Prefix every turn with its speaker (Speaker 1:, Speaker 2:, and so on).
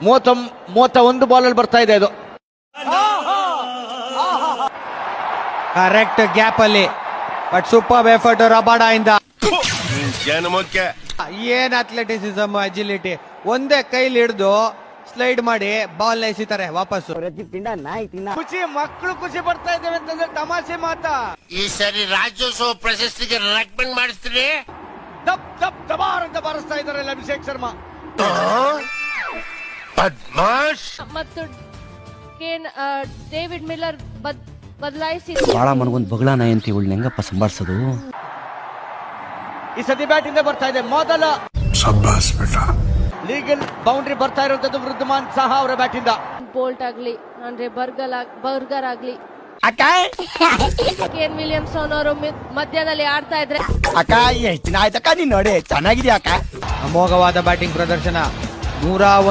Speaker 1: 31 ball ಅಲ್ಲಿ ಬರ್ತಾ ಇದೆ ಇದು.
Speaker 2: ಕರೆಕ್ಟ್ ಗ್ಯಾಪ್ ಅಲ್ಲಿ, ಬಟ್ ಸೂಪರ್ ಎಫರ್ಟ್ ರಬಾಡಾ ಇಂದ. ಏನ್ ಅಥ್ಲೆಟಿಸಿಸಮ್, ಅಜಿಲಿಟಿ, ಒಂದೇ ಕೈಲಿ ಹಿಡಿದು ಸ್ಲೈಡ್ ಮಾಡಿ ಬಾಲ್ ನ ಎಸಿತಾರೆ ವಾಪಸ್ಸು.
Speaker 1: ಖುಷಿ, ಮಕ್ಕಳು ಖುಷಿ ಪಡ್ತಾ ಇದ್ದೇವೆ ಅಂತಂದ್ರೆ ತಮಾಷೆ ಮಾತಾ.
Speaker 3: ಈ ಸರಿ ರಾಜ್ಯೋತ್ಸವ ಪ್ರಶಸ್ತಿಗೆ ರೆಕಮೆಂಡ್ ಮಾಡಿಸ್ತೀರಿ.
Speaker 1: ದಬ್ ದಬ್ ದಬಾರ್ ಅಂತ ಬಾರಿಸ್ತಾ ಇದ್ದಾರೆ ಅಭಿಷೇಕ್ ಶರ್ಮಾ.
Speaker 3: ಬದ್ಮಾಶ್.
Speaker 4: ಮತ್ತು ಡೇವಿಡ್ ಮಿಲ್ಲರ್ ಬದಲಾಯಿಸಿ
Speaker 5: ಬಾಳ ಮನಗೊಂದು ಬಗಳಾನ ಅಂತ ಇವಳು ಹೆಂಗಪ್ಪ ಸಂಭಾಳಿಸೋದು.
Speaker 1: ಈ ಸತಿ ಬ್ಯಾಟ್ ಇಂದ ಬರ್ತಾ ಇದೆ ಮೊದಲ ಲೀಗಲ್ ಬೌಂಡ್ರಿ ಬರ್ತಾ ಇರುವಂತದ್ದು ವೃದ್ಧಮಾನ್ ಸಹಾ ಅವರ ಬ್ಯಾಟ್ ಇಂದ.
Speaker 4: ಬೋಲ್ಟ್ ಆಗ್ಲಿ ಅಂದ್ರೆ ಬರ್ಗರ್ ಆಗ್ಲಿ, ಕೇನ್ ವಿಲಿಯಮ್ಸನ್ ಅವರು ಮಧ್ಯದಲ್ಲಿ ಆಡ್ತಾ ಇದ್ರೆ
Speaker 5: ಅಕ್ಕ ಎಷ್ಟು ದಿನ ಆಯ್ತಕ್ಕ ನೀನ್ ನೋಡಿ ಚೆನ್ನಾಗಿದ್ಯಾ ಅಕ್ಕ.
Speaker 2: ಅಮೋಘವಾದ ಬ್ಯಾಟಿಂಗ್ ಪ್ರದರ್ಶನ. 101